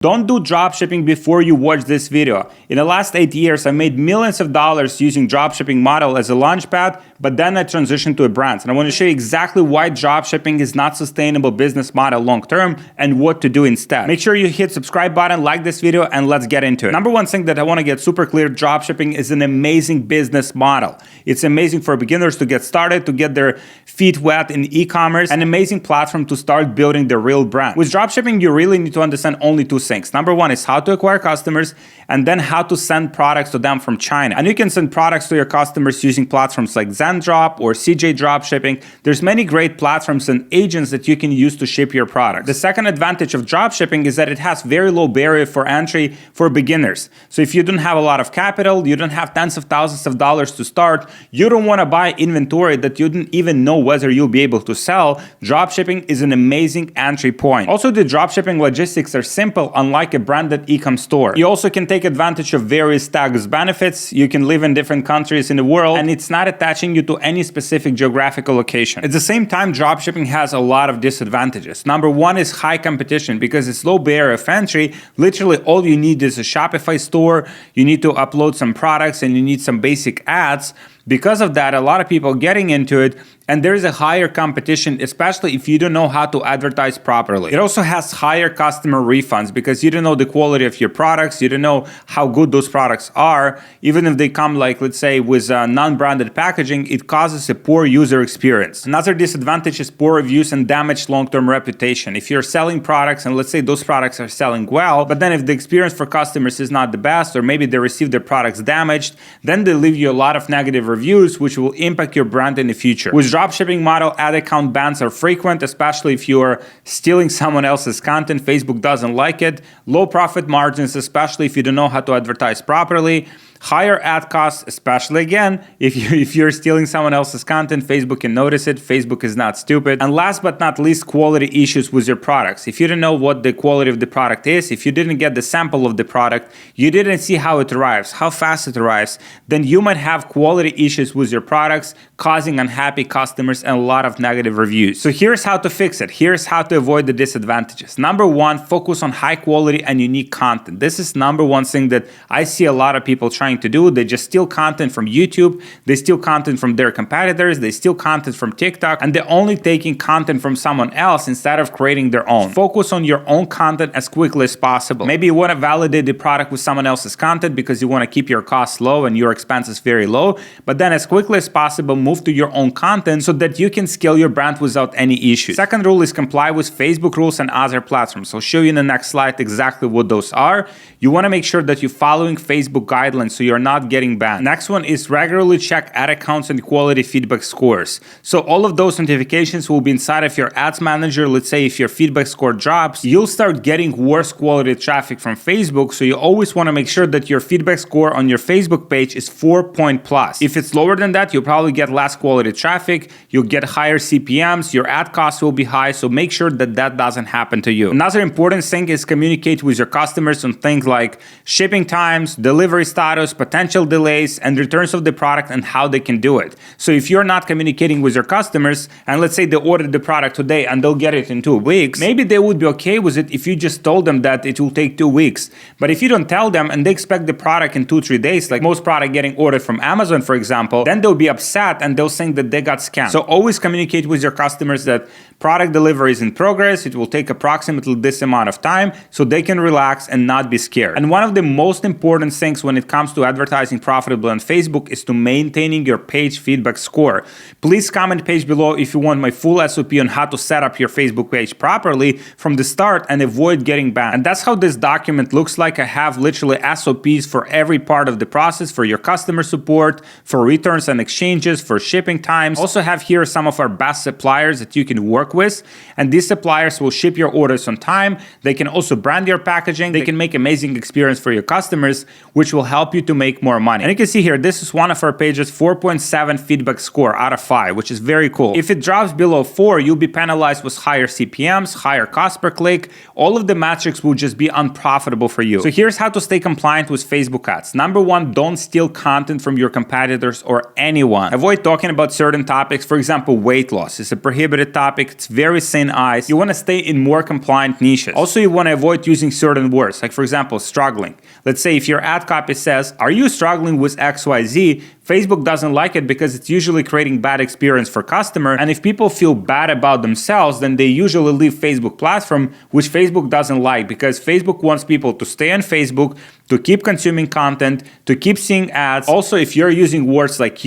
Don't do dropshipping before you watch this video. In the last 8 years, I made millions of dollars using dropshipping model as a launchpad, but then I transitioned to a brand. And I want to show you exactly why dropshipping is not sustainable business model long-term and what to do instead. Make sure you hit subscribe button, like this video, and let's get into it. Number one thing that I want to get super clear, dropshipping is an amazing business model. It's amazing for beginners to get started, to get their feet wet in e-commerce, an amazing platform to start building their real brand. With dropshipping, you really need to understand only two things. Number one is how to acquire customers, and then how to send products to them from China. And you can send products to your customers using platforms like Zendrop or CJ Dropshipping. There's many great platforms and agents that you can use to ship your products. The second advantage of dropshipping is that it has very low barrier for entry for beginners. So if you don't have a lot of capital, you don't have tens of thousands of dollars to start, you don't want to buy inventory that you didn't even know whether you'll be able to sell, dropshipping is an amazing entry point. Also, the dropshipping logistics are simple, unlike a branded e-com store. You also can take advantage of various tax benefits. You can live in different countries in the world, and it's not attaching you to any specific geographical location. At the same time, dropshipping has a lot of disadvantages. Number one is high competition because it's low barrier of entry. Literally, all you need is a Shopify store. You need to upload some products and you need some basic ads. Because of that, a lot of people are getting into it, and there is a higher competition, especially if you don't know how to advertise properly. It also has higher customer refunds because you don't know the quality of your products, you don't know how good those products are. Even if they come, like, let's say, with non-branded packaging, it causes a poor user experience. Another disadvantage is poor reviews and damaged long-term reputation. If you're selling products and let's say those products are selling well, but then if the experience for customers is not the best, or maybe they receive their products damaged, then they leave you a lot of negative reviews, which will impact your brand in the future. With dropshipping model, ad account bans are frequent, especially if you're stealing someone else's content. Facebook doesn't like it. Low profit margins, especially if you don't know how to advertise properly. Higher ad costs, especially again, if you're stealing someone else's content, Facebook can notice it. Facebook is not stupid. And last but not least, quality issues with your products. If you don't know what the quality of the product is, if you didn't get the sample of the product, you didn't see how it arrives, how fast it arrives, then you might have quality issues with your products, causing unhappy customers and a lot of negative reviews. So here's how to fix it. Here's how to avoid the disadvantages. Number one, focus on high quality and unique content. This is number one thing that I see a lot of people trying to do. They just steal content from YouTube, they steal content from their competitors, they steal content from TikTok, and they're only taking content from someone else instead of creating their own. Focus on your own content as quickly as possible. Maybe you want to validate the product with someone else's content because you want to keep your costs low and your expenses very low, but then as quickly as possible, move to your own content so that you can scale your brand without any issues. Second rule is comply with Facebook rules and other platforms. I'll show you in the next slide exactly what those are. You want to make sure that you're following Facebook guidelines so you're not getting banned. Next one is regularly check ad accounts and quality feedback scores. So all of those notifications will be inside of your ads manager. Let's say if your feedback score drops, you'll start getting worse quality traffic from Facebook. So you always want to make sure that your feedback score on your Facebook page is 4-point plus. If it's lower than that, you'll probably get less quality traffic, you'll get higher CPMs, your ad costs will be high. So make sure that that doesn't happen to you. Another important thing is communicate with your customers on things like shipping times, delivery status, potential delays, and returns of the product and how they can do it. So if you're not communicating with your customers, and let's say they ordered the product today and they'll get it in 2 weeks, maybe they would be okay with it if you just told them that it will take 2 weeks. But if you don't tell them and they expect the product in 2-3 days, like most product getting ordered from Amazon, for example, then they'll be upset and they'll think that they got scammed. So always communicate with your customers that product delivery is in progress. It will take approximately this amount of time so they can relax and not be scared. And one of the most important things when it comes to advertising profitably on Facebook is to maintaining your page feedback score. Please comment page below if you want my full SOP on how to set up your Facebook page properly from the start and avoid getting banned. And that's how this document looks like. I have literally SOPs for every part of the process, for your customer support, for returns and exchanges, for shipping times. Also have here some of our best suppliers that you can work with, and these suppliers will ship your orders on time. They can also brand your packaging. They can make amazing experience for your customers, which will help you you to make more money. And you can see here, this is one of our pages, 4.7 feedback score out of 5, which is very cool. If it drops below 4, you'll be penalized with higher CPMs, higher cost per click. All of the metrics will just be unprofitable for you. So here's how to stay compliant with Facebook ads. Number 1, don't steal content from your competitors or anyone. Avoid talking about certain topics. For example, weight loss is a prohibited topic. It's very thin ice. You want to stay in more compliant niches. Also, you want to avoid using certain words, like for example, struggling. Let's say if your ad copy says, "Are you struggling with XYZ?" Facebook doesn't like it because it's usually creating bad experience for customer. And if people feel bad about themselves, then they usually leave Facebook platform, which Facebook doesn't like, because Facebook wants people to stay on Facebook, to keep consuming content, to keep seeing ads. Also, if you're using words like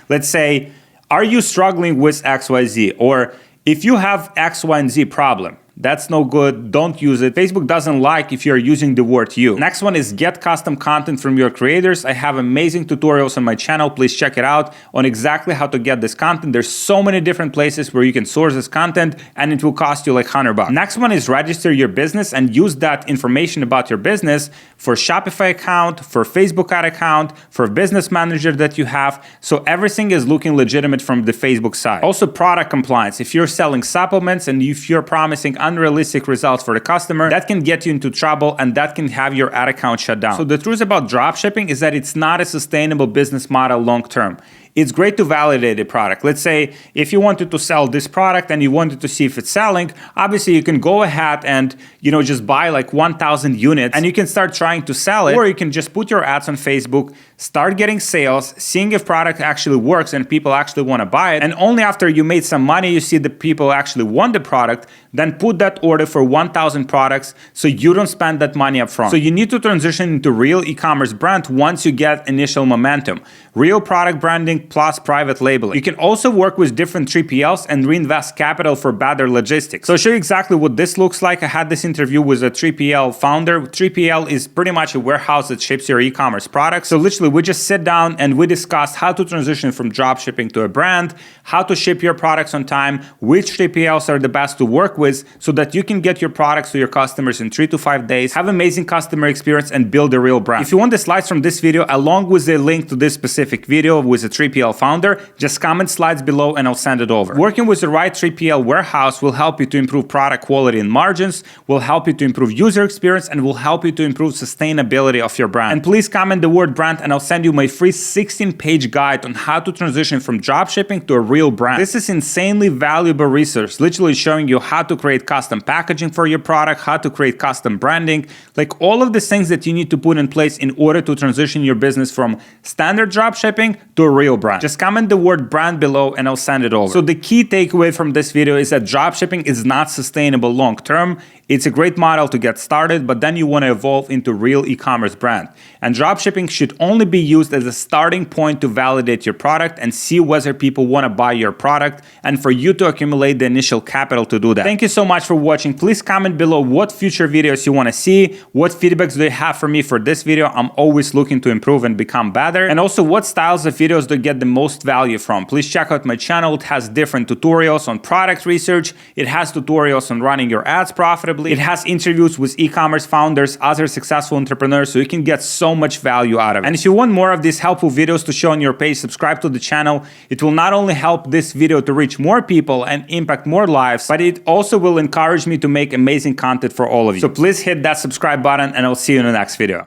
let's say, "Are you struggling with XYZ?" Or "If you have X, Y, and Z problem." That's no good. Don't use it. Facebook doesn't like if you're using the word "you." Next one is get custom content from your creators. I have amazing tutorials on my channel. Please check it out on exactly how to get this content. There's so many different places where you can source this content, and it will cost you like $100. Next one is register your business and use that information about your business for Shopify account, for Facebook ad account, for business manager that you have. So everything is looking legitimate from the Facebook side. Also, product compliance. If you're selling supplements and if you're promising unrealistic results for the customer, that can get you into trouble and that can have your ad account shut down. So the truth about dropshipping is that it's not a sustainable business model long term. It's great to validate a product. Let's say if you wanted to sell this product and you wanted to see if it's selling, obviously you can go ahead and just buy like 1,000 units and you can start trying to sell it, or you can just put your ads on Facebook, start getting sales, seeing if product actually works and people actually want to buy it. And only after you made some money, you see that people actually want the product, then put that order for 1,000 products so you don't spend that money up front. So you need to transition into real e-commerce brand once you get initial momentum. Real product branding plus private labeling. You can also work with different 3PLs and reinvest capital for better logistics. So I'll show you exactly what this looks like. I had this interview with a 3PL founder. 3PL is pretty much a warehouse that ships your e-commerce products. So literally we just sit down and we discussed how to transition from dropshipping to a brand, how to ship your products on time, which 3PLs are the best to work with so that you can get your products to your customers in 3 to 5 days, have amazing customer experience and build a real brand. If you want the slides from this video along with the link to this specific video with a 3PL founder, just comment slides below and I'll send it over. Working with the right 3PL warehouse will help you to improve product quality and margins, will help you to improve user experience, and will help you to improve sustainability of your brand. And please comment the word brand and I'll send you my free 16-page guide on how to transition from dropshipping to a real brand. This is insanely valuable research, literally showing you how to create custom packaging for your product, how to create custom branding, like all of these things that you need to put in place in order to transition your business from standard dropshipping to a real brand. Just comment the word brand below and I'll send it over. So the key takeaway from this video is that dropshipping is not sustainable long term. It's a great model to get started, but then you want to evolve into real e-commerce brand. And dropshipping should only be used as a starting point to validate your product and see whether people want to buy your product and for you to accumulate the initial capital to do that. Thank you so much for watching. Please comment below what future videos you want to see, what feedbacks do you have for me for this video. I'm always looking to improve and become better. And also what styles of videos do you get the most value from. Please check out my channel. It has different tutorials on product research. It has tutorials on running your ads profitably. It has interviews with e-commerce founders, other successful entrepreneurs, so you can get so much value out of it. And if you want more of these helpful videos to show on your page, subscribe to the channel. It will not only help this video to reach more people and impact more lives, but it also will encourage me to make amazing content for all of you. So please hit that subscribe button and I'll see you in the next video.